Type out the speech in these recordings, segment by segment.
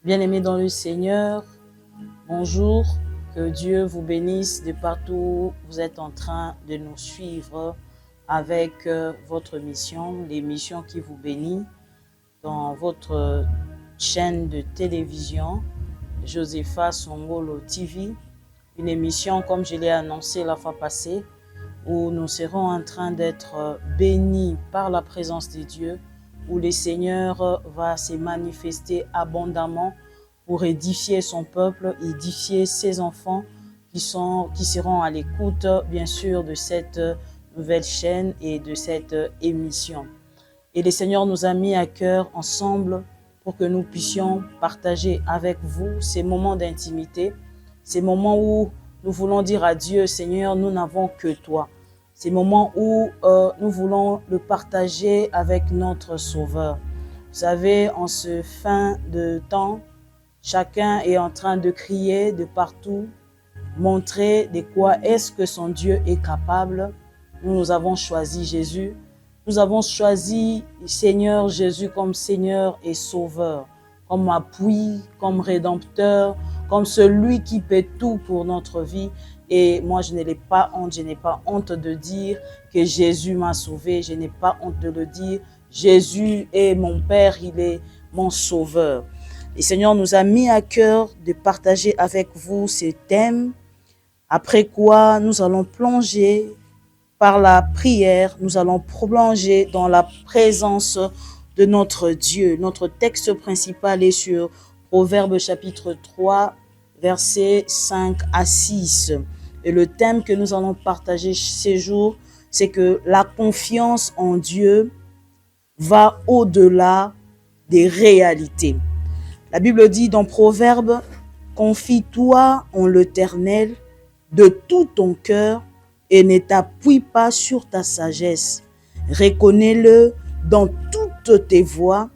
Bien-aimés dans le Seigneur, bonjour, que Dieu vous bénisse de partout où vous êtes en train de nous suivre avec votre mission, l'émission qui vous bénit dans votre chaîne de télévision, Josepha Songolo TV, une émission comme je l'ai annoncé la fois passée, où nous serons en train d'être bénis par la présence de Dieu, où le Seigneur va se manifester abondamment pour édifier son peuple, édifier ses enfants qui seront à l'écoute, bien sûr, de cette nouvelle chaîne et de cette émission. Et le Seigneur nous a mis à cœur ensemble pour que nous puissions partager avec vous ces moments d'intimité, ces moments où nous voulons dire à Dieu, Seigneur, nous n'avons que toi. Ces moments où nous voulons le partager avec notre Sauveur. Vous savez, en ce fin de temps, chacun est en train de crier de partout, montrer de quoi est-ce que son Dieu est capable. Nous avons choisi Jésus. Nous avons choisi Seigneur Jésus comme Seigneur et Sauveur, comme appui, comme Rédempteur, comme celui qui paie tout pour notre vie. Et moi, je n'ai pas honte de dire que Jésus m'a sauvé. Je n'ai pas honte de le dire. Jésus est mon Père, il est mon Sauveur. Le Seigneur nous a mis à cœur de partager avec vous ces thèmes, après quoi nous allons plonger par la prière, nous allons plonger dans la présence de notre Dieu. Notre texte principal est sur Proverbes chapitre 3, versets 5 à 6. Et le thème que nous allons partager ces jours, c'est que la confiance en Dieu va au-delà des réalités. La Bible dit dans Proverbes, « Confie-toi en l'Éternel de tout ton cœur et ne t'appuie pas sur ta sagesse. Reconnais-le dans toutes tes voies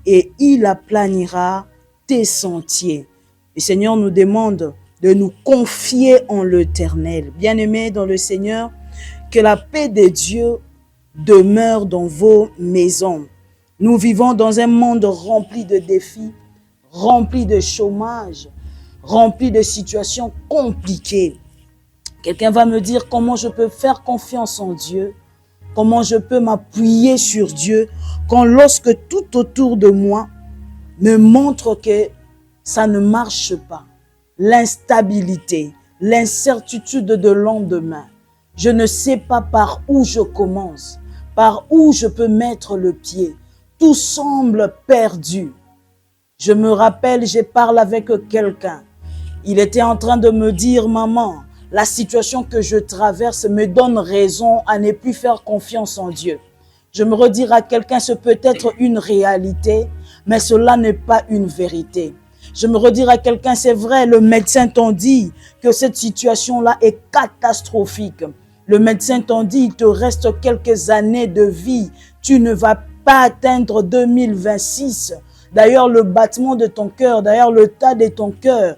et il aplanira tes sentiers. » Le Seigneur nous demande de nous confier en l'Éternel. Bien-aimés dans le Seigneur, que la paix de Dieu demeure dans vos maisons. Nous vivons dans un monde rempli de défis, rempli de chômage, rempli de situations compliquées. Quelqu'un va me dire comment je peux faire confiance en Dieu, comment je peux m'appuyer sur Dieu, quand lorsque tout autour de moi me montre que ça ne marche pas. L'instabilité, l'incertitude de lendemain. Je ne sais pas par où je commence, par où je peux mettre le pied. Tout semble perdu. Je me rappelle, je parle avec quelqu'un. Il était en train de me dire, maman, la situation que je traverse me donne raison à ne plus faire confiance en Dieu. Je me redire à quelqu'un, ce peut être une réalité, mais cela n'est pas une vérité. Je me redire à quelqu'un, c'est vrai, le médecin t'en dit que cette situation-là est catastrophique. Le médecin t'en dit, il te reste quelques années de vie. Tu ne vas pas atteindre 2026. D'ailleurs, le battement de ton cœur, d'ailleurs, le tas de ton cœur,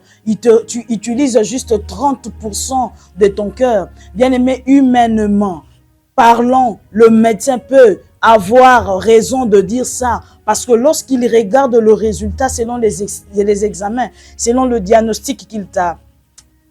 tu utilises juste 30% de ton cœur. Bien-aimé, humainement parlant, le médecin peut avoir raison de dire ça. Parce que lorsqu'il regarde le résultat selon les examens, selon le diagnostic qu'il t'a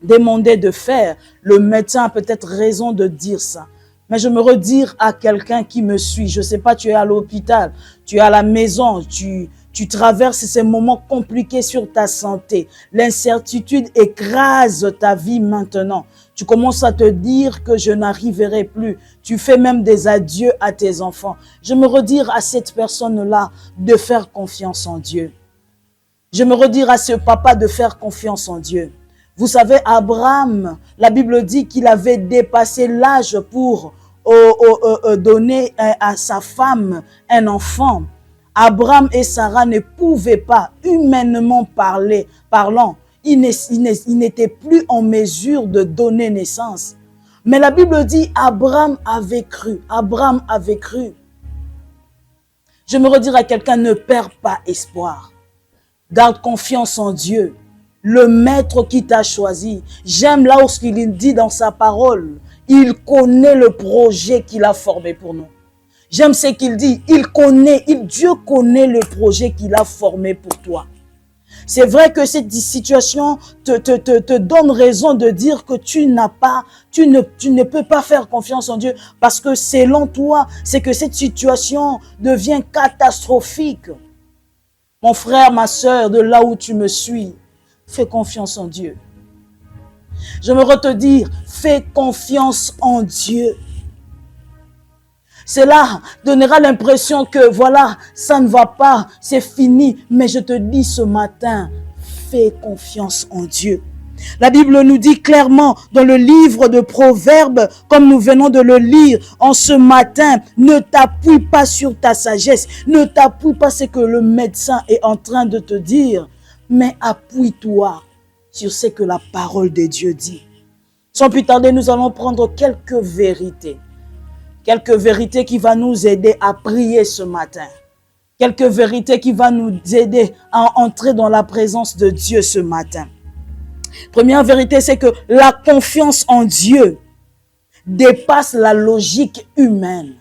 demandé de faire, le médecin a peut-être raison de dire ça. Mais je me redire à quelqu'un qui me suit, je ne sais pas, tu es à l'hôpital, tu es à la maison, tu traverses ces moments compliqués sur ta santé. L'incertitude écrase ta vie maintenant. Tu commences à te dire que je n'arriverai plus. Tu fais même des adieux à tes enfants. Je me redire à cette personne-là de faire confiance en Dieu. Je me redire à ce papa de faire confiance en Dieu. Vous savez, Abraham, la Bible dit qu'il avait dépassé l'âge pour donner à sa femme un enfant. Abraham et Sarah ne pouvaient pas, humainement parlant, ils n'étaient plus en mesure de donner naissance. Mais la Bible dit, Abraham avait cru. Abraham avait cru. Je me redire à quelqu'un, ne perds pas espoir. Garde confiance en Dieu, le maître qui t'a choisi. J'aime là où il dit dans sa parole, il connaît le projet qu'il a formé pour nous. J'aime ce qu'il dit, Dieu connaît le projet qu'il a formé pour toi. C'est vrai que cette situation te donne raison de dire que tu ne peux pas faire confiance en Dieu parce que selon toi, c'est que cette situation devient catastrophique. Mon frère, ma soeur, de là où tu me suis, fais confiance en Dieu. J'aimerais te dire, fais confiance en Dieu. Cela donnera l'impression que voilà, ça ne va pas, c'est fini. Mais je te dis ce matin, fais confiance en Dieu. La Bible nous dit clairement dans le livre de Proverbes, comme nous venons de le lire en ce matin, ne t'appuie pas sur ta sagesse, ne t'appuie pas sur ce que le médecin est en train de te dire, mais appuie-toi sur ce que la parole de Dieu dit. Sans plus tarder, nous allons prendre quelques vérités. Quelques vérités qui vont nous aider à prier ce matin. Quelques vérités qui vont nous aider à entrer dans la présence de Dieu ce matin. Première vérité, c'est que la confiance en Dieu dépasse la logique humaine.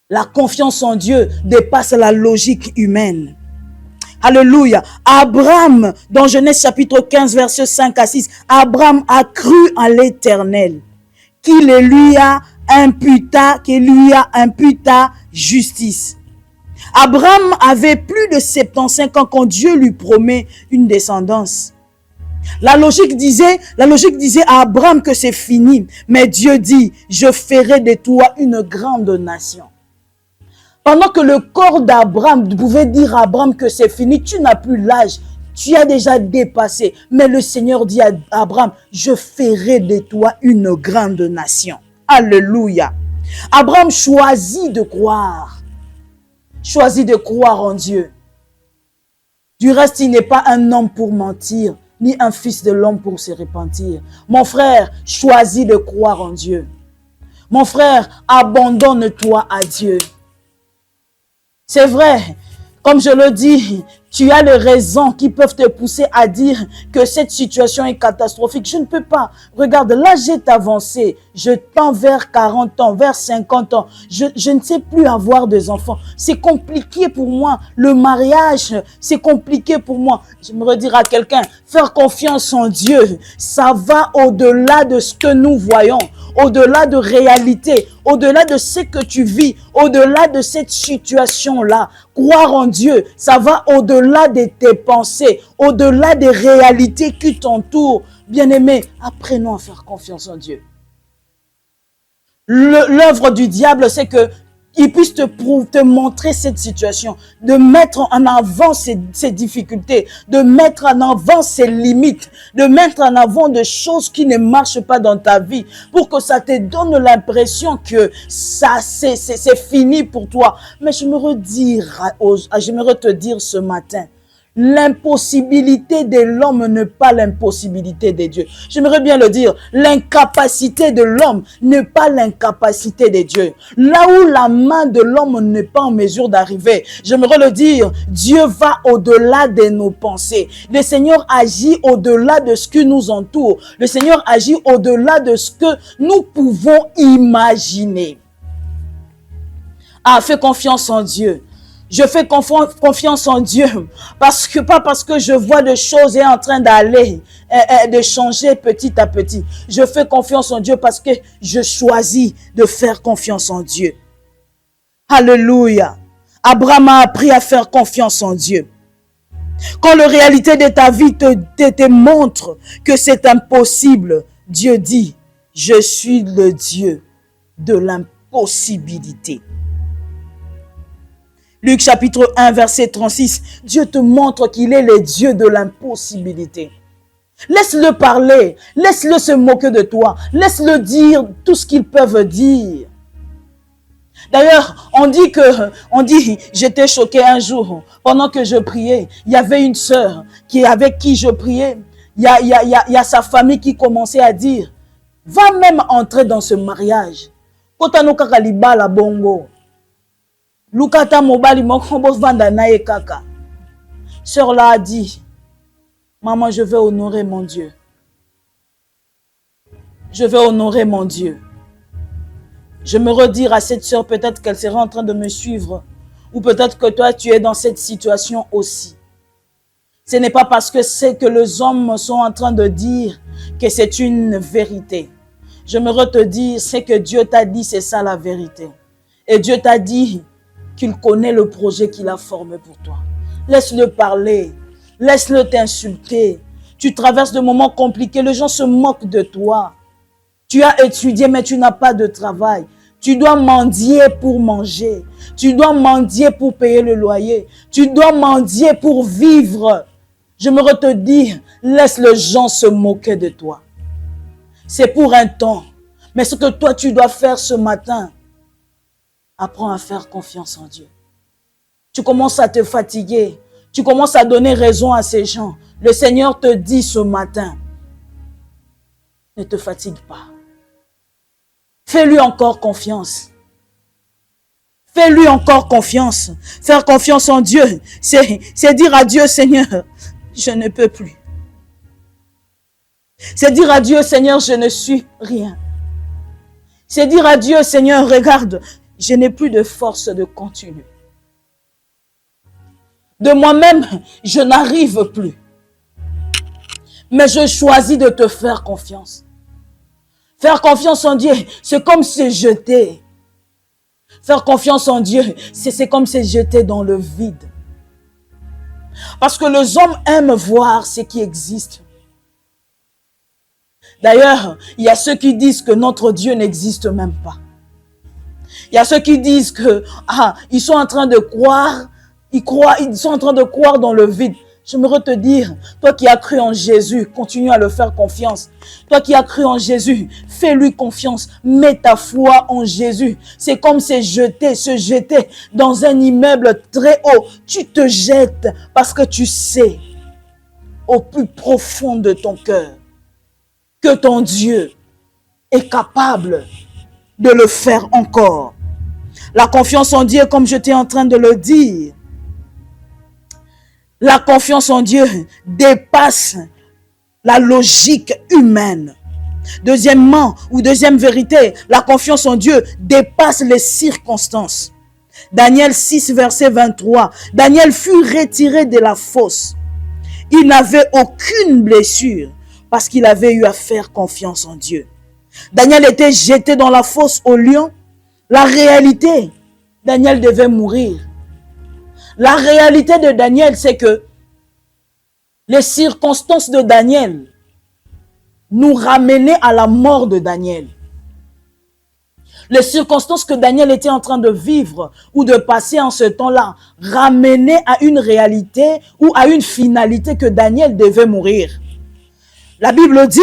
La confiance en Dieu dépasse la logique humaine. Alléluia. Abraham, dans Genèse chapitre 15, versets 5 à 6, Abraham a cru en l'Éternel, qu'il lui a imputa justice. Abraham avait plus de 75 ans quand Dieu lui promet une descendance. La logique disait à Abraham que c'est fini, mais Dieu dit, je ferai de toi une grande nation. Pendant que le corps d'Abraham pouvait dire à Abraham que c'est fini, tu n'as plus l'âge, tu as déjà dépassé. Mais le Seigneur dit à Abraham, je ferai de toi une grande nation. Alléluia. Abraham choisit de croire. Choisit de croire en Dieu. Du reste, il n'est pas un homme pour mentir, ni un fils de l'homme pour se repentir. Mon frère, choisis de croire en Dieu. Mon frère, abandonne-toi à Dieu. C'est vrai, comme je le dis, tu as des raisons qui peuvent te pousser à dire que cette situation est catastrophique. Je ne peux pas. Regarde, l'âge est avancé. Je tends vers 40 ans, vers 50 ans. Je ne sais plus avoir des enfants. C'est compliqué pour moi. Le mariage, c'est compliqué pour moi. Je me redire à quelqu'un, faire confiance en Dieu, ça va au-delà de ce que nous voyons, au-delà de réalité, au-delà de ce que tu vis, au-delà de cette situation-là. Croire en Dieu, ça va au-delà de tes pensées, au-delà des réalités qui t'entourent. Bien-aimés, apprenons à faire confiance en Dieu. L'œuvre du diable, c'est que il puisse te montrer cette situation, de mettre en avant ces difficultés, de mettre en avant ces limites, de mettre en avant des choses qui ne marchent pas dans ta vie, pour que ça te donne l'impression que ça c'est fini pour toi. Mais j'aimerais te dire ce matin, l'impossibilité de l'homme n'est pas l'impossibilité de Dieu. J'aimerais bien le dire, l'incapacité de l'homme n'est pas l'incapacité de Dieu. Là où la main de l'homme n'est pas en mesure d'arriver, j'aimerais le dire, Dieu va au-delà de nos pensées. Le Seigneur agit au-delà de ce qui nous entoure. Le Seigneur agit au-delà de ce que nous pouvons imaginer. Ah, fais confiance en Dieu. Je fais confiance en Dieu pas parce que je vois des choses en train d'aller, de changer petit à petit. Je fais confiance en Dieu parce que je choisis de faire confiance en Dieu. Alléluia. Abraham a appris à faire confiance en Dieu. Quand la réalité de ta vie te montre que c'est impossible, Dieu dit, je suis le Dieu de l'impossibilité. Luc chapitre 1, verset 36, Dieu te montre qu'il est le Dieu de l'impossibilité. Laisse-le parler, laisse-le se moquer de toi, laisse-le dire tout ce qu'ils peuvent dire. D'ailleurs, on dit, j'étais choqué un jour, pendant que je priais, il y avait une sœur avec qui je priais, il y a sa famille qui commençait à dire, va même entrer dans ce mariage. Kotano kakaliba la bongo. Lukata mobali mokombo vanda nae kaka. Sœur là a dit, maman, je vais honorer mon Dieu. Je vais honorer mon Dieu. Je me redire à cette sœur, peut-être qu'elle sera en train de me suivre. Ou peut-être que toi, tu es dans cette situation aussi. Ce n'est pas parce que c'est que les hommes sont en train de dire que c'est une vérité. J'aimerais te dire, c'est que Dieu t'a dit, c'est ça la vérité. Et Dieu t'a dit qu'il connaît le projet qu'il a formé pour toi. Laisse-le parler, laisse-le t'insulter. Tu traverses des moments compliqués, les gens se moquent de toi. Tu as étudié, mais tu n'as pas de travail. Tu dois mendier pour manger. Tu dois mendier pour payer le loyer. Tu dois mendier pour vivre. J'aimerais te dire, laisse les gens se moquer de toi. C'est pour un temps. Mais ce que toi, tu dois faire ce matin, apprends à faire confiance en Dieu. Tu commences à te fatiguer. Tu commences à donner raison à ces gens. Le Seigneur te dit ce matin, ne te fatigue pas. Fais-lui encore confiance. Fais-lui encore confiance. Faire confiance en Dieu, c'est dire à Dieu, Seigneur, je ne peux plus. C'est dire à Dieu, Seigneur, je ne suis rien. C'est dire à Dieu, Seigneur, regarde, je n'ai plus de force de continuer. De moi-même, je n'arrive plus. Mais je choisis de te faire confiance. Faire confiance en Dieu, c'est comme se jeter. Faire confiance en Dieu, c'est comme se jeter dans le vide. Parce que les hommes aiment voir ce qui existe. D'ailleurs, il y a ceux qui disent que notre Dieu n'existe même pas. Il y a ceux qui disent que ils sont en train de croire, ils sont en train de croire dans le vide. J'aimerais te dire, toi qui as cru en Jésus, continue à le faire confiance. Toi qui as cru en Jésus, fais-lui confiance. Mets ta foi en Jésus. C'est comme se jeter dans un immeuble très haut. Tu te jettes parce que tu sais au plus profond de ton cœur que ton Dieu est capable de le faire encore. La confiance en Dieu, comme j'étais en train de le dire, la confiance en Dieu dépasse la logique humaine. Deuxièmement, ou deuxième vérité, la confiance en Dieu dépasse les circonstances. Daniel 6, verset 23. Daniel fut retiré de la fosse. Il n'avait aucune blessure parce qu'il avait eu à faire confiance en Dieu. Daniel était jeté dans la fosse au lion. La réalité, Daniel devait mourir. La réalité de Daniel, c'est que les circonstances de Daniel nous ramenaient à la mort de Daniel. Les circonstances que Daniel était en train de vivre ou de passer en ce temps-là ramenaient à une réalité ou à une finalité que Daniel devait mourir. La Bible dit,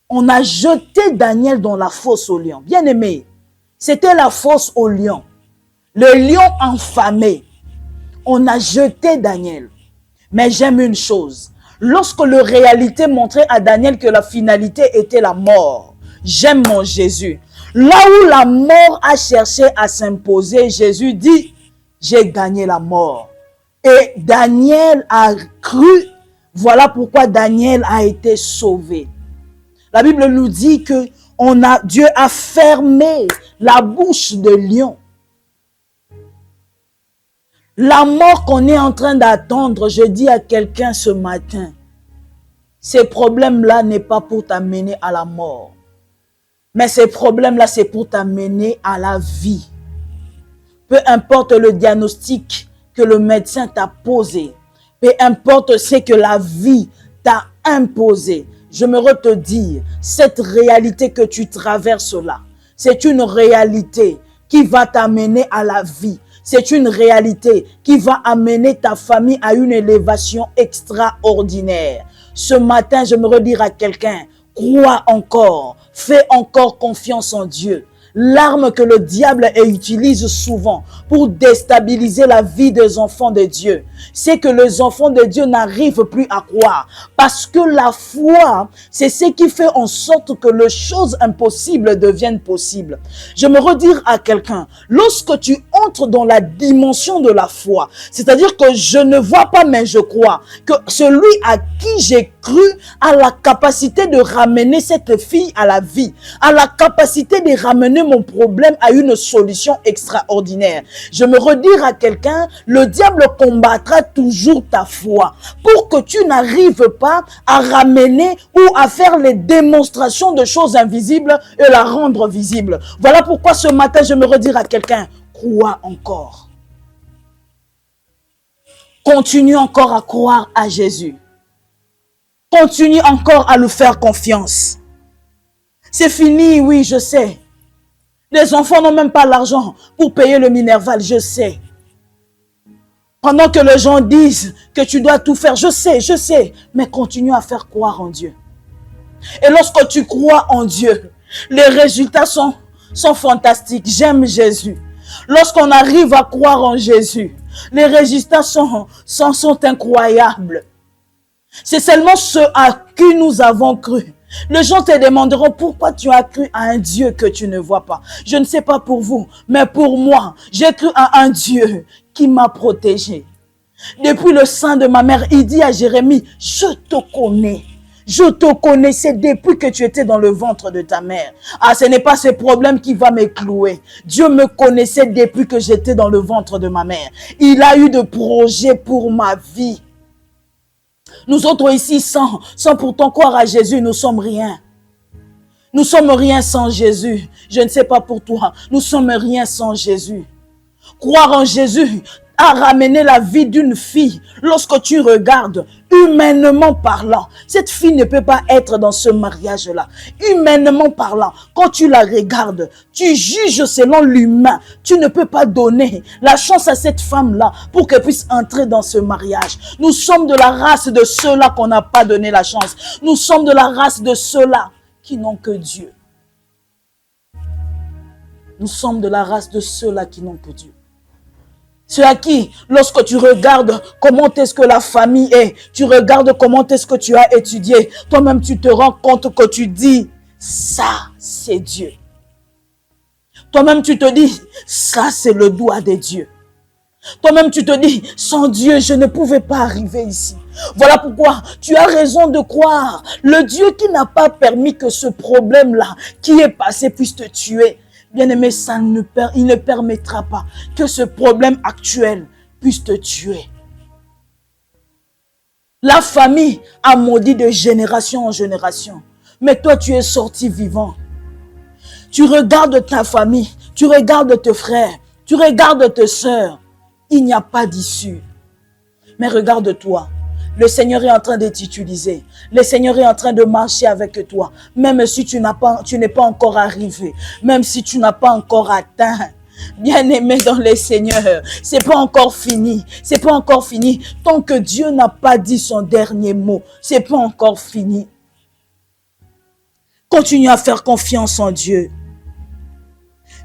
on a jeté Daniel dans la fosse au lion. Bien aimé, c'était la fosse au lion. Le lion enfamé. On a jeté Daniel. Mais j'aime une chose. Lorsque la réalité montrait à Daniel que la finalité était la mort. J'aime mon Jésus. Là où la mort a cherché à s'imposer, Jésus dit, j'ai gagné la mort. Et Daniel a cru. Voilà pourquoi Daniel a été sauvé. La Bible nous dit que Dieu a fermé la bouche de lion. La mort qu'on est en train d'attendre, je dis à quelqu'un ce matin, ces problèmes-là n'est pas pour t'amener à la mort. Mais ces problèmes-là, c'est pour t'amener à la vie. Peu importe le diagnostic que le médecin t'a posé, peu importe ce que la vie t'a imposé, j'aimerais te dire, cette réalité que tu traverses là, c'est une réalité qui va t'amener à la vie. C'est une réalité qui va amener ta famille à une élévation extraordinaire. Ce matin, j'aimerais dire à quelqu'un, crois encore, fais encore confiance en Dieu. L'arme que le diable utilise souvent pour déstabiliser la vie des enfants de Dieu, c'est que les enfants de Dieu n'arrivent plus à croire. Parce que la foi, c'est ce qui fait en sorte que les choses impossibles deviennent possibles. Je me redire à quelqu'un, lorsque tu entres dans la dimension de la foi, c'est-à-dire que je ne vois pas mais je crois, que celui à qui j'ai cru à la capacité de ramener cette fille à la vie, à la capacité de ramener mon problème à une solution extraordinaire. Je me redire à quelqu'un, le diable combattra toujours ta foi pour que tu n'arrives pas à ramener ou à faire les démonstrations de choses invisibles et la rendre visible. Voilà pourquoi ce matin, je me redire à quelqu'un, crois encore. Continue encore à croire à Jésus. Continue encore à lui faire confiance. C'est fini, oui, je sais. Les enfants n'ont même pas l'argent pour payer le Minerval, je sais. Pendant que les gens disent que tu dois tout faire, je sais, mais continue à faire croire en Dieu. Et lorsque tu crois en Dieu, les résultats sont fantastiques. J'aime Jésus. Lorsqu'on arrive à croire en Jésus, les résultats sont incroyables. C'est seulement ce à qui nous avons cru. Les gens te demanderont pourquoi tu as cru à un Dieu que tu ne vois pas. Je ne sais pas pour vous, mais pour moi, j'ai cru à un Dieu qui m'a protégé. Depuis le sein de ma mère, il dit à Jérémie, je te connais. Je te connaissais depuis que tu étais dans le ventre de ta mère. Ah, ce n'est pas ce problème qui va me clouer. Dieu me connaissait depuis que j'étais dans le ventre de ma mère. Il a eu de projets pour ma vie. Nous autres ici, sans pourtant croire à Jésus, nous sommes rien. Nous sommes rien sans Jésus. Je ne sais pas pour toi. Nous sommes rien sans Jésus. Croire en Jésus a ramené la vie d'une fille. Lorsque tu regardes, humainement parlant, cette fille ne peut pas être dans ce mariage-là. Humainement parlant, quand tu la regardes, tu juges selon l'humain. Tu ne peux pas donner la chance à cette femme-là pour qu'elle puisse entrer dans ce mariage. Nous sommes de la race de ceux-là qu'on n'a pas donné la chance. Nous sommes de la race de ceux-là qui n'ont que Dieu. Nous sommes de la race de ceux-là qui n'ont que Dieu. Ceux à qui, lorsque tu regardes comment est-ce que la famille est, tu regardes comment est-ce que tu as étudié, toi-même tu te rends compte que tu dis, ça c'est Dieu. Toi-même tu te dis, ça c'est le doigt de Dieu. Toi-même tu te dis, sans Dieu je ne pouvais pas arriver ici. Voilà pourquoi tu as raison de croire. Le Dieu qui n'a pas permis que ce problème-là qui est passé puisse te tuer. Bien-aimé, il ne permettra pas que ce problème actuel puisse te tuer. La famille a maudit de génération en génération. Mais toi, tu es sorti vivant. Tu regardes ta famille, tu regardes tes frères, tu regardes tes sœurs. Il n'y a pas d'issue. Mais regarde-toi. Le Seigneur est en train de t'utiliser. Le Seigneur est en train de marcher avec toi. Même si tu n'es pas encore arrivé. Même si tu n'as pas encore atteint. Bien-aimé dans le Seigneur, c'est pas encore fini. C'est pas encore fini. Tant que Dieu n'a pas dit son dernier mot, c'est pas encore fini. Continue à faire confiance en Dieu.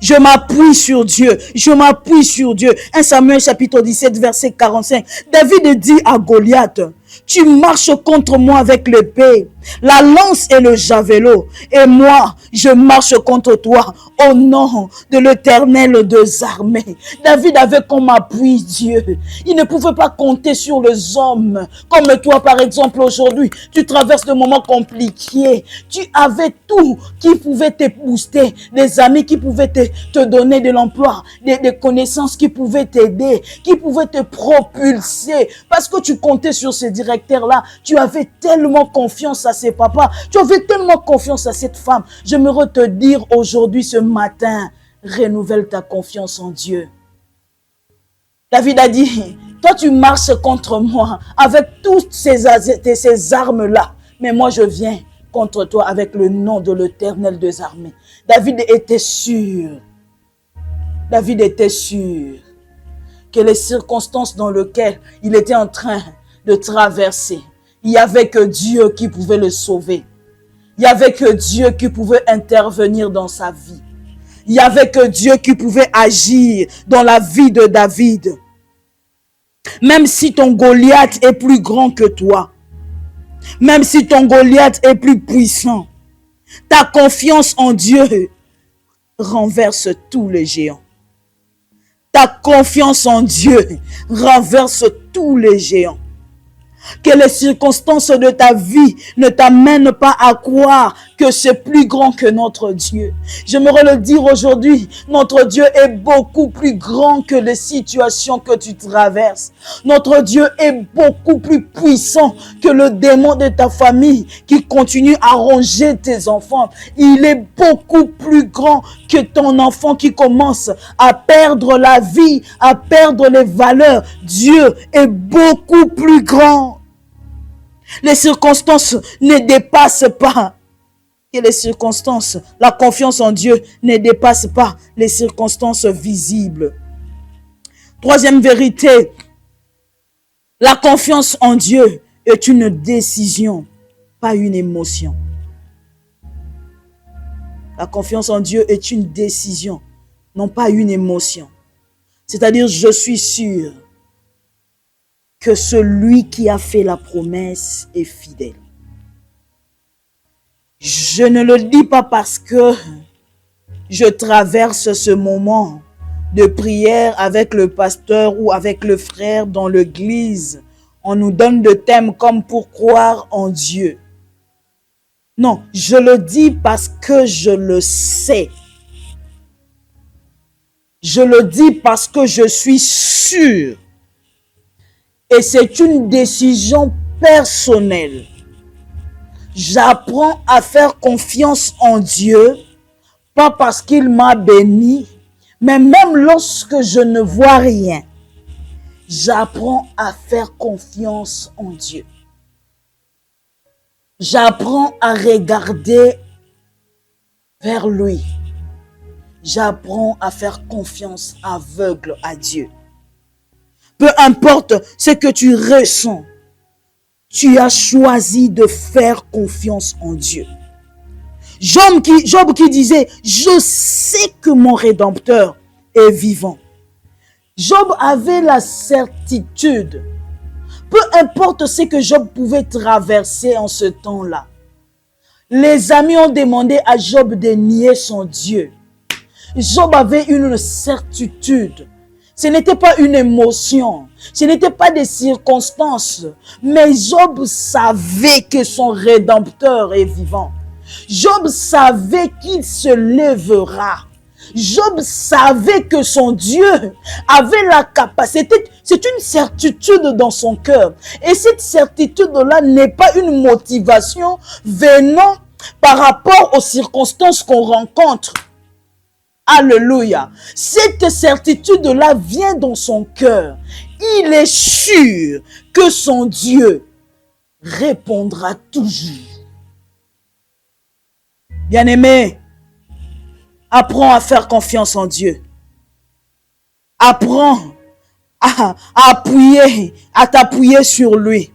Je m'appuie sur Dieu. Je m'appuie sur Dieu. 1 Samuel chapitre 17 verset 45. David dit à Goliath, tu marches contre moi avec l'épée, la lance et le javelot. Et moi, je marche contre toi au nom de l'Éternel des armées. David avait comme appui Dieu. Il ne pouvait pas compter sur les hommes. Comme toi, par exemple, aujourd'hui, tu traverses des moments compliqués. Tu avais tout qui pouvait te booster. Des amis qui pouvaient te donner de l'emploi. Des connaissances qui pouvaient t'aider. Qui pouvaient te propulser. Parce que tu comptais sur ce directeur-là. Tu avais tellement confiance à ses papas. Tu avais tellement confiance à cette femme. J'aimerais te dire aujourd'hui, ce matin, renouvelle ta confiance en Dieu. David a dit, toi tu marches contre moi avec toutes ces armes-là. Mais moi je viens contre toi avec le nom de l'Éternel des armées. David était sûr. David était sûr que les circonstances dans lesquelles il était en train de traverser, il n'y avait que Dieu qui pouvait le sauver. Il n'y avait que Dieu qui pouvait intervenir dans sa vie. Il n'y avait que Dieu qui pouvait agir dans la vie de David. Même si ton Goliath est plus grand que toi, même si ton Goliath est plus puissant, ta confiance en Dieu renverse tous les géants. Ta confiance en Dieu renverse tous les géants. Que les circonstances de ta vie ne t'amènent pas à croire que c'est plus grand que notre Dieu. J'aimerais le dire aujourd'hui, notre Dieu est beaucoup plus grand que les situations que tu traverses. Notre Dieu est beaucoup plus puissant que le démon de ta famille qui continue à ronger tes enfants. Il est beaucoup plus grand que ton enfant qui commence à perdre la vie, à perdre les valeurs. Dieu est beaucoup plus grand. Les circonstances ne dépassent pas. Que les circonstances, la confiance en Dieu ne dépasse pas les circonstances visibles. Troisième vérité, la confiance en Dieu est une décision, pas une émotion. La confiance en Dieu est une décision, non pas une émotion. C'est-à-dire, je suis sûr que celui qui a fait la promesse est fidèle. Je ne le dis pas parce que je traverse ce moment de prière avec le pasteur ou avec le frère dans l'église. On nous donne des thèmes comme pour croire en Dieu. Non, je le dis parce que je le sais. Je le dis parce que je suis sûr. Et c'est une décision personnelle. J'apprends à faire confiance en Dieu, pas parce qu'il m'a béni, mais même lorsque je ne vois rien, j'apprends à faire confiance en Dieu. J'apprends à regarder vers lui. J'apprends à faire confiance aveugle à Dieu. Peu importe ce que tu ressens, tu as choisi de faire confiance en Dieu. Job qui disait, je sais que mon Rédempteur est vivant. Job avait la certitude, peu importe ce que Job pouvait traverser en ce temps-là. Les amis ont demandé à Job de nier son Dieu. Job avait une certitude. Ce n'était pas une émotion, ce n'était pas des circonstances, mais Job savait que son Rédempteur est vivant. Job savait qu'il se lèvera. Job savait que son Dieu avait la capacité, c'est une certitude dans son cœur. Et cette certitude-là n'est pas une motivation venant par rapport aux circonstances qu'on rencontre. Alléluia. Cette certitude-là vient dans son cœur. Il est sûr que son Dieu répondra toujours. Bien-aimé, apprends à faire confiance en Dieu. Apprends à t'appuyer sur lui.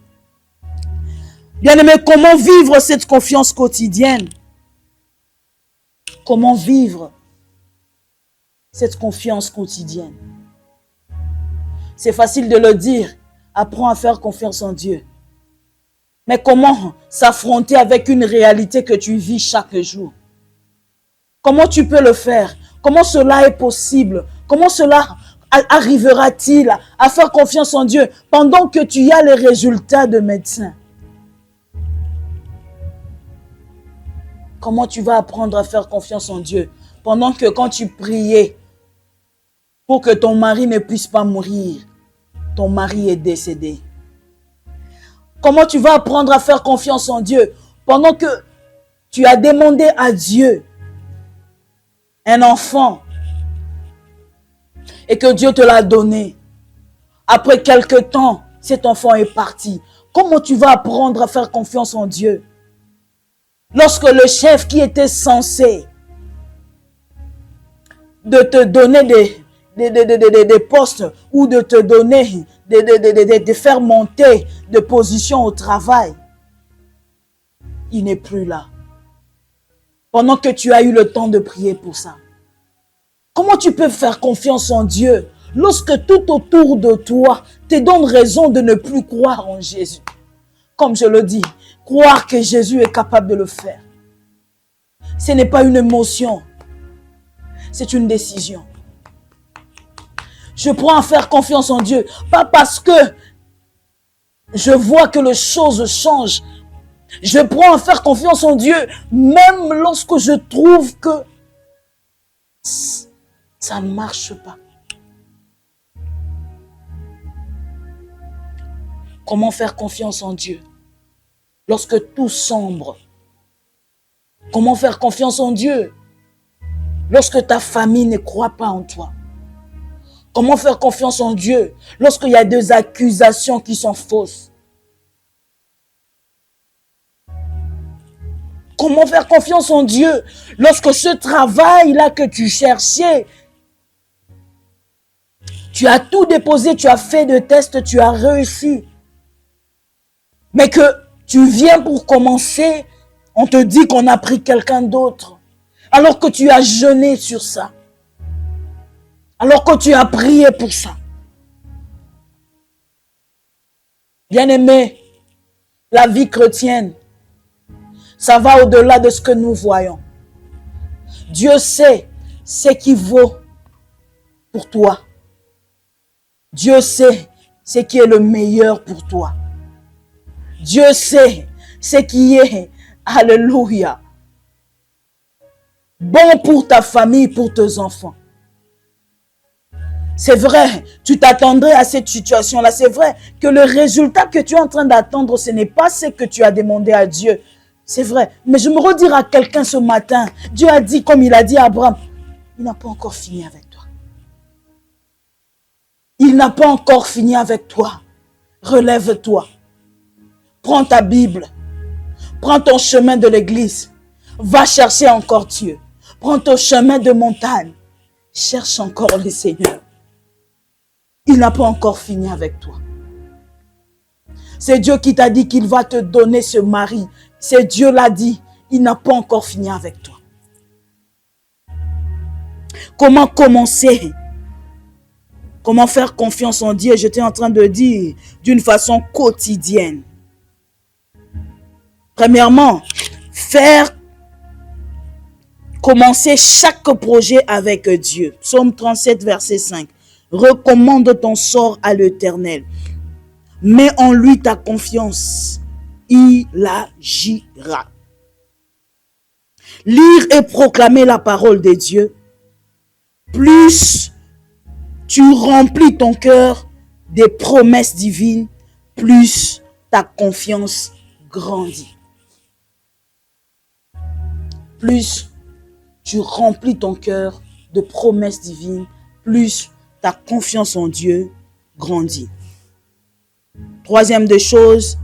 Bien-aimé, comment vivre cette confiance quotidienne? Comment vivre cette confiance quotidienne? C'est facile de le dire. Apprends à faire confiance en Dieu. Mais comment s'affronter avec une réalité que tu vis chaque jour? Comment tu peux le faire? Comment cela est possible? Comment cela arrivera-t-il à faire confiance en Dieu pendant que tu as les résultats de médecin? Comment tu vas apprendre à faire confiance en Dieu pendant que quand tu priais pour que ton mari ne puisse pas mourir, ton mari est décédé? Comment tu vas apprendre à faire confiance en Dieu pendant que tu as demandé à Dieu un enfant et que Dieu te l'a donné? Après quelque temps, cet enfant est parti. Comment tu vas apprendre à faire confiance en Dieu lorsque le chef qui était censé de te donner des postes ou de te donner, de faire monter de position au travail, il n'est plus là? Pendant que tu as eu le temps de prier pour ça. Comment tu peux faire confiance en Dieu lorsque tout autour de toi te donne raison de ne plus croire en Jésus? Comme je le dis, croire que Jésus est capable de le faire. Ce n'est pas une émotion, c'est une décision. Je prends à faire confiance en Dieu, pas parce que Je vois que les choses changent. Je prends à faire confiance en Dieu, même lorsque je trouve que ça ne marche pas. Comment faire confiance en Dieu lorsque tout sombre? Comment faire confiance en Dieu lorsque ta famille ne croit pas en toi? Comment faire confiance en Dieu lorsqu'il y a des accusations qui sont fausses? Comment faire confiance en Dieu lorsque ce travail-là que tu cherchais, tu as tout déposé, tu as fait des tests, tu as réussi, mais que tu viens pour commencer, on te dit qu'on a pris quelqu'un d'autre, alors que tu as jeûné sur ça, alors que tu as prié pour ça. Bien-aimé, la vie chrétienne, ça va au-delà de ce que nous voyons. Dieu sait ce qui vaut pour toi. Dieu sait ce qui est le meilleur pour toi. Dieu sait ce qui est, alléluia, bon pour ta famille, pour tes enfants. C'est vrai, tu t'attendrais à cette situation-là. C'est vrai que le résultat que tu es en train d'attendre, ce n'est pas ce que tu as demandé à Dieu. C'est vrai, mais je me redire à quelqu'un ce matin, Dieu a dit, comme il a dit à Abraham, il n'a pas encore fini avec toi. Il n'a pas encore fini avec toi. Relève-toi. Prends ta Bible. Prends ton chemin de l'église. Va chercher encore Dieu. Prends ton chemin de montagne. Cherche encore le Seigneur. Il n'a pas encore fini avec toi. C'est Dieu qui t'a dit qu'il va te donner ce mari. C'est Dieu l'a dit. Il n'a pas encore fini avec toi. Comment commencer? Comment faire confiance en Dieu? J'étais en train de dire d'une façon quotidienne. Premièrement, faire commencer chaque projet avec Dieu. Psaume 37, verset 5. Recommande ton sort à l'Éternel. Mets en lui ta confiance. Il agira. Lire et proclamer la parole de Dieu. Plus tu remplis ton cœur des promesses divines, plus ta confiance grandit. Plus tu remplis ton cœur de promesses divines, plus ta confiance en Dieu grandit. Troisième des choses,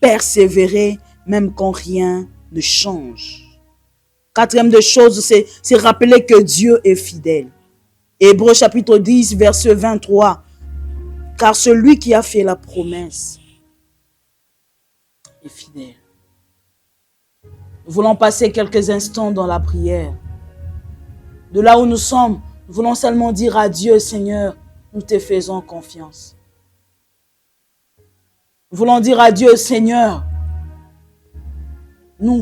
persévérer même quand rien ne change. Quatrième des choses, c'est rappeler que Dieu est fidèle. Hébreux chapitre 10, verset 23. Car celui qui a fait la promesse est fidèle. Nous voulons passer quelques instants dans la prière. De là où nous sommes, nous voulons seulement dire à Dieu, Seigneur, nous te faisons confiance. Nous voulons dire à Dieu, Seigneur, nous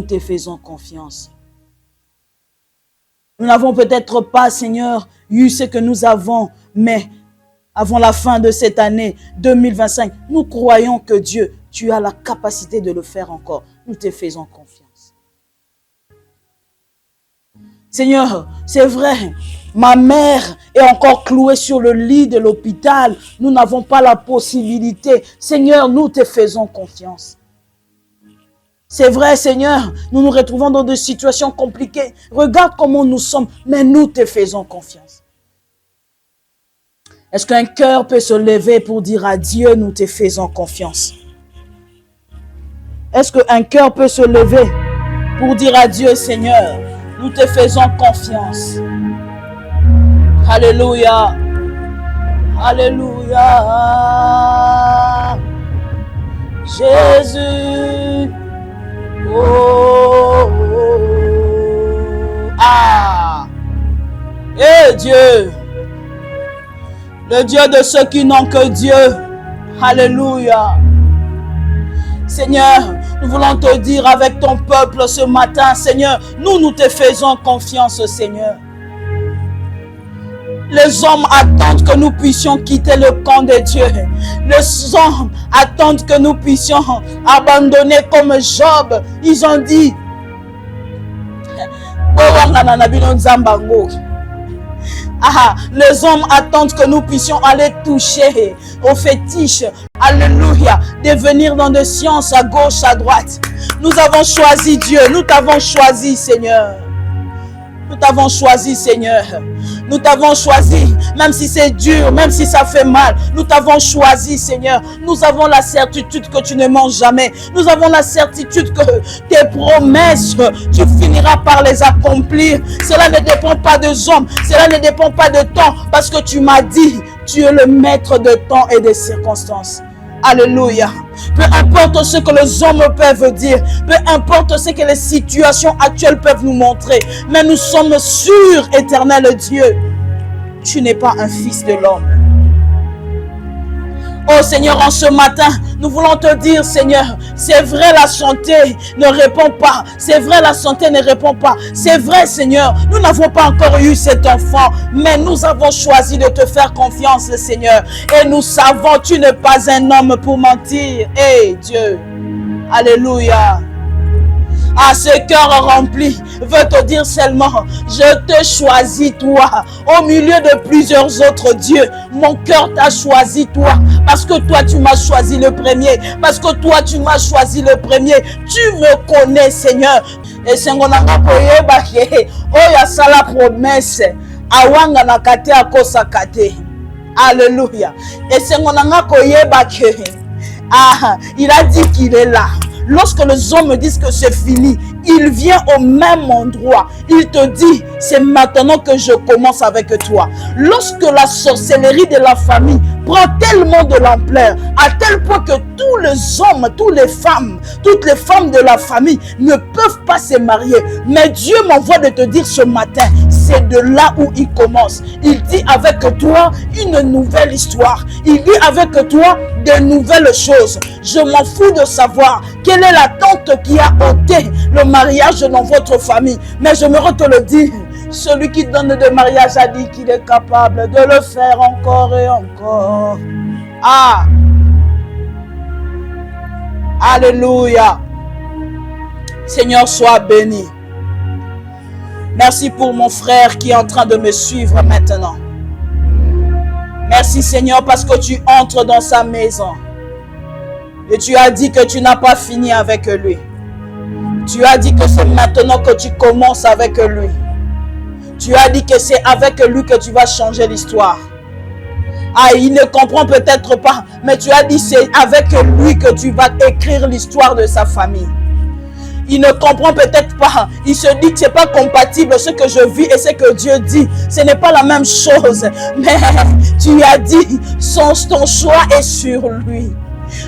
te faisons confiance. Nous n'avons peut-être pas, Seigneur, eu ce que nous avons, mais avant la fin de cette année 2025, nous croyons que Dieu, tu as la capacité de le faire encore. Nous te faisons confiance. Seigneur, c'est vrai, ma mère est encore clouée sur le lit de l'hôpital. Nous n'avons pas la possibilité. Seigneur, nous te faisons confiance. C'est vrai, Seigneur, nous nous retrouvons dans des situations compliquées. Regarde comment nous sommes, mais nous te faisons confiance. Est-ce qu'un cœur peut se lever pour dire à Dieu, nous te faisons confiance? Est-ce qu'un cœur peut se lever pour dire à Dieu, Seigneur, nous te faisons confiance? Alléluia. Alléluia. Jésus. Oh, oh, oh. Ah. Et Dieu. Le Dieu de ceux qui n'ont que Dieu. Alléluia. Seigneur, nous voulons te dire avec ton peuple ce matin, Seigneur, nous te faisons confiance, Seigneur. Les hommes attendent que nous puissions quitter le camp de Dieu. Les hommes attendent que nous puissions abandonner comme Job. Ils ont dit, les hommes attendent que nous puissions aller toucher aux fétiches. Alléluia. Devenir dans des sciences à gauche, à droite. Nous avons choisi Dieu. Nous t'avons choisi, Seigneur. Nous t'avons choisi, Seigneur. Nous t'avons choisi, même si c'est dur, même si ça fait mal. Nous t'avons choisi, Seigneur. Nous avons la certitude que tu ne manges jamais. Nous avons la certitude que tes promesses, tu finiras par les accomplir. Cela ne dépend pas des hommes. Cela ne dépend pas de temps. Parce que tu m'as dit, tu es le maître de temps et des circonstances. Alléluia. Peu importe ce que les hommes peuvent dire, peu importe ce que les situations actuelles peuvent nous montrer, mais nous sommes sûrs, éternel Dieu, tu n'es pas un fils de l'homme. Oh Seigneur, en ce matin, nous voulons te dire, Seigneur, c'est vrai la santé ne répond pas. C'est vrai la santé ne répond pas. C'est vrai, Seigneur, nous n'avons pas encore eu cet enfant, mais nous avons choisi de te faire confiance, Seigneur. Et nous savons, tu n'es pas un homme pour mentir. Hey Dieu, alléluia. À ce cœur rempli veut te dire seulement, je te choisis toi au milieu de plusieurs autres dieux. Mon cœur t'a choisi toi parce que toi tu m'as choisi le premier, parce que toi tu m'as choisi le premier. Tu me connais, Seigneur. Et c'est mon oh ya sala promesse awanga na kate akosa kate. Alléluia. Et c'est mon il a dit qu'il est là. Lorsque les hommes me disent que c'est fini, il vient au même endroit. Il te dit, c'est maintenant que je commence avec toi. Lorsque la sorcellerie de la famille prend tellement de l'ampleur, à tel point que tous les hommes, toutes les femmes de la famille ne peuvent pas se marier. Mais Dieu m'envoie de te dire ce matin, c'est de là où il commence. Il dit avec toi une nouvelle histoire. Il dit avec toi de nouvelles choses. Je m'en fous de savoir quelle est l'attente qui a ôté le mariage dans votre famille. Mais j'aimerais te le dire, celui qui donne de mariage a dit qu'il est capable de le faire encore et encore. Ah! Alléluia! Seigneur, sois béni. Merci pour mon frère qui est en train de me suivre maintenant. Merci Seigneur parce que tu entres dans sa maison. Et tu as dit que tu n'as pas fini avec lui. Tu as dit que c'est maintenant que tu commences avec lui. Tu as dit que c'est avec lui que tu vas changer l'histoire. Ah, il ne comprend peut-être pas, mais tu as dit c'est avec lui que tu vas écrire l'histoire de sa famille. Il ne comprend peut-être pas. Il se dit que ce n'est pas compatible ce que je vis et ce que Dieu dit. Ce n'est pas la même chose. Mais tu as dit, ton choix est sur lui.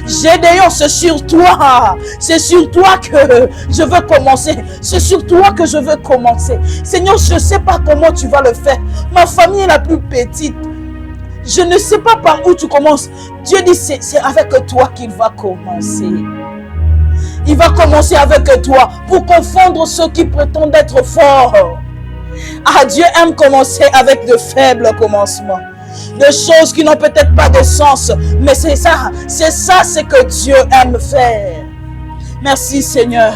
Gédéon, c'est sur toi. C'est sur toi que je veux commencer. C'est sur toi que je veux commencer. Seigneur, je ne sais pas comment tu vas le faire. Ma famille est la plus petite. Je ne sais pas par où tu commences. Dieu dit, c'est avec toi qu'il va commencer. Il va commencer avec toi pour confondre ceux qui prétendent être forts. Ah, Dieu aime commencer avec de faibles commencements. De choses qui n'ont peut-être pas de sens. Mais c'est ça ce que Dieu aime faire. Merci Seigneur.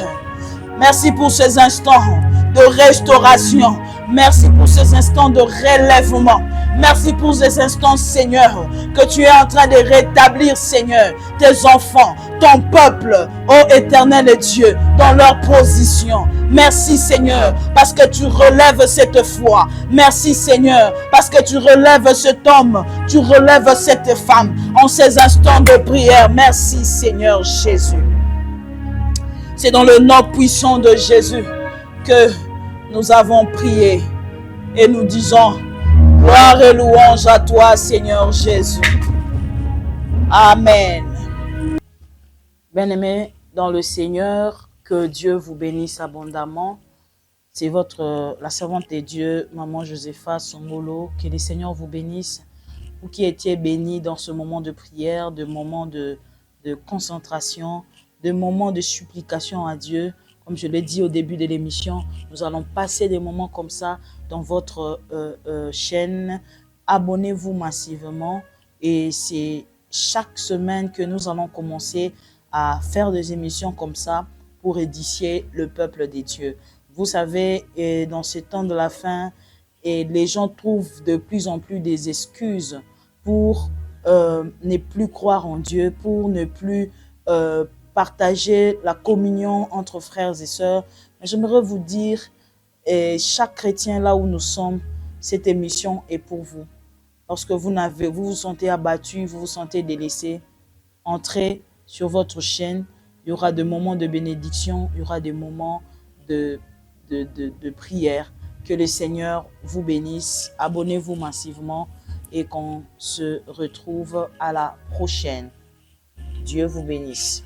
Merci pour ces instants de restauration. Merci pour ces instants de relèvement. Merci pour ces instants, Seigneur, que tu es en train de rétablir, Seigneur, tes enfants, ton peuple, ô éternel Dieu, dans leur position. Merci, Seigneur, parce que tu relèves cette foi. Merci, Seigneur, parce que tu relèves cet homme, tu relèves cette femme en ces instants de prière. Merci, Seigneur Jésus. C'est dans le nom puissant de Jésus que nous avons prié et nous disons gloire et louange à toi, Seigneur Jésus. Amen. Bien-aimés dans le Seigneur, que Dieu vous bénisse abondamment. C'est la servante de Dieu, Maman Josepha Songolo. Que le Seigneur vous bénisse. Vous qui étiez bénis dans ce moment de prière, de moment de concentration, de moments de supplication à Dieu. Comme je l'ai dit au début de l'émission, nous allons passer des moments comme ça dans votre chaîne abonnez-vous massivement et c'est chaque semaine que nous allons commencer à faire des émissions comme ça pour édifier le peuple des dieux. Vous savez, dans ce temps de la fin, les gens trouvent de plus en plus des excuses pour ne plus croire en Dieu, pour ne plus partager la communion entre frères et sœurs. J'aimerais vous dire, chaque chrétien là où nous sommes, cette émission est pour vous. Lorsque vous vous sentez abattu, vous vous sentez délaissé, entrez sur votre chaîne. Il y aura des moments de bénédiction, il y aura des moments de prière. Que le Seigneur vous bénisse. Abonnez-vous massivement et qu'on se retrouve à la prochaine. Dieu vous bénisse.